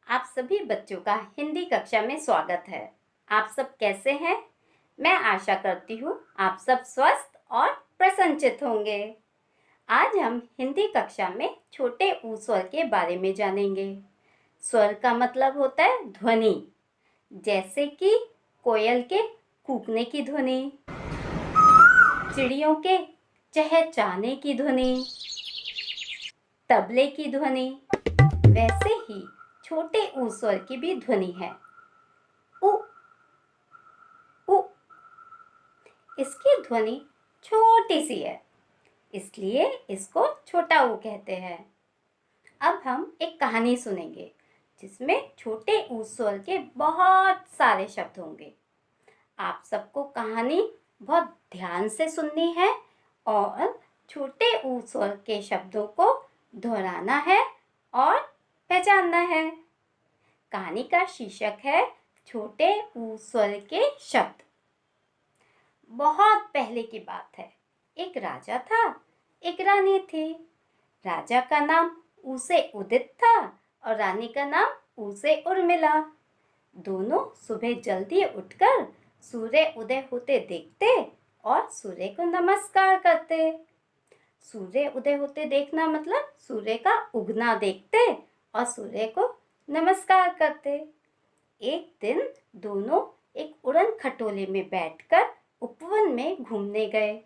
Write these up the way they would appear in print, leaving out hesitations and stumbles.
आप सभी बच्चों का हिंदी कक्षा में स्वागत है। आप सब कैसे हैं? मैं आशा करती हूँ आप सब स्वस्थ और प्रसन्नचित्त होंगे। आज हम हिंदी कक्षा में छोटे ऊ स्वर के बारे में जानेंगे। स्वर का मतलब होता है ध्वनि, जैसे कि कोयल के कूकने की ध्वनि, चिड़ियों के चहचहाने की ध्वनि, तबले की ध्वनि। वैसे ही छोटे ऊ स्वर की भी ध्वनि है, उ उ। इसकी ध्वनि छोटी सी है, इसलिए इसको छोटा ऊ कहते हैं। अब हम एक कहानी सुनेंगे जिसमें छोटे ऊ स्वर के बहुत सारे शब्द होंगे। आप सबको कहानी बहुत ध्यान से सुननी है और छोटे ऊ स्वर के शब्दों को दोहराना है और पहचानना है। कहानी का शीर्षक है छोटे ऊ स्वर के शब्द। बहुत पहले की बात है। एक राजा था, एक रानी थी। राजा का नाम ऊ से उदित था और रानी का नाम ऊ से उर्मिला। दोनों सुबह जल्दी उठकर सूर्य उदय होते देखते और सूर्य को नमस्कार करते। सूर्य उदय होते देखना मतलब सूर्य का उगना देखते और सूर्य को नमस्कार करते। एक दिन दोनों एक उड़न खटोले में बैठकर उपवन में घूमने गए।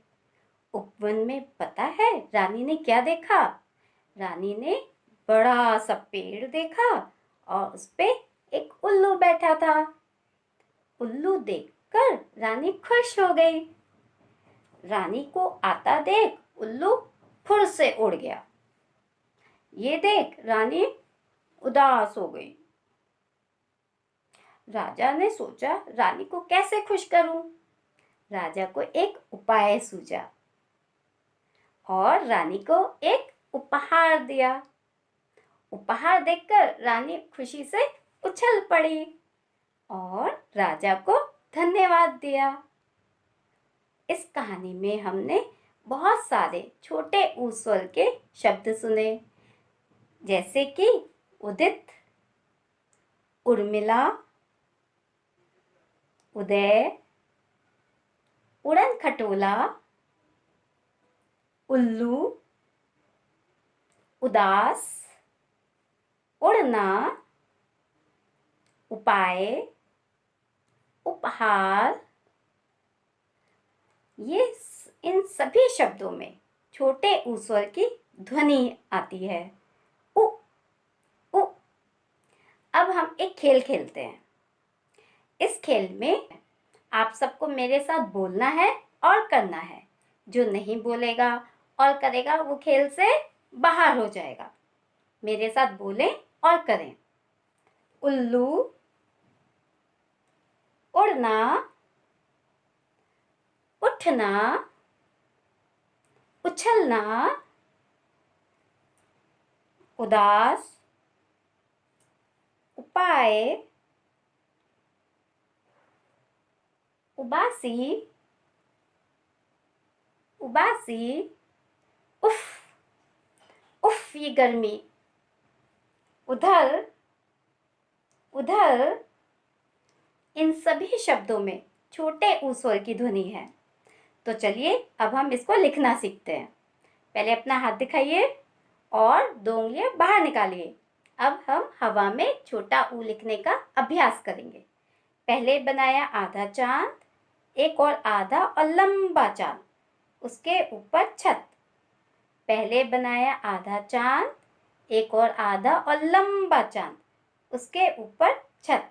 उपवन में पता है रानी ने क्या देखा? रानी ने बड़ा सा पेड़ देखा और उस पे एक उल्लू बैठा था। उल्लू देखकर रानी खुश हो गई। रानी को आता देख उल्लू फुर से उड़ गया। ये देख रानी उदास हो गई। राजा ने सोचा रानी को कैसे खुश करूं। राजा को एक उपाय सूझा और रानी को एक उपहार दिया। उपहार देखकर रानी खुशी से उछल पड़ी और राजा को धन्यवाद दिया। इस कहानी में हमने बहुत सारे छोटे ऊ स्वर के शब्द सुने, जैसे कि उदित, उर्मिला, उदय, उड़न खटोला, उल्लू, उदास, उड़ना, उपाय, उपहार। इन सभी शब्दों में छोटे ऊ स्वर की ध्वनि आती है, उ उ। अब हम एक खेल खेलते हैं। इस खेल में आप सबको मेरे साथ बोलना है और करना है। जो नहीं बोलेगा और करेगा वो खेल से बाहर हो जाएगा। मेरे साथ बोलें और करें। उल्लू, उड़ना, उठना, उछलना, उदास, उपाय, उबासी, उबासी, उफ, उफ ये गर्मी, उधर, उधर। इन सभी शब्दों में छोटे ऊ स्वर की ध्वनि है। तो चलिए अब हम इसको लिखना सीखते हैं। पहले अपना हाथ दिखाइए और दो उंगलियां बाहर निकालिए। अब हम हवा में छोटा ऊ लिखने का अभ्यास करेंगे। पहले बनाया आधा चांद, एक और आधा और लंबा चांद, उसके ऊपर छत। पहले बनाया आधा चांद, एक और आधा और लंबा चांद, उसके ऊपर छत।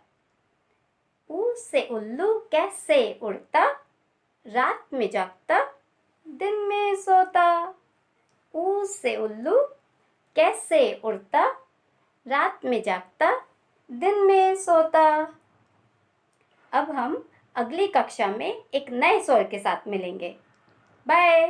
ऊ से उल्लू कैसे उड़ता, रात में जागता, दिन में सोता। ऊ से उल्लू कैसे उड़ता, रात में जागता, दिन में सोता। अब हम अगली कक्षा में एक नए स्वर के साथ मिलेंगे। बाय।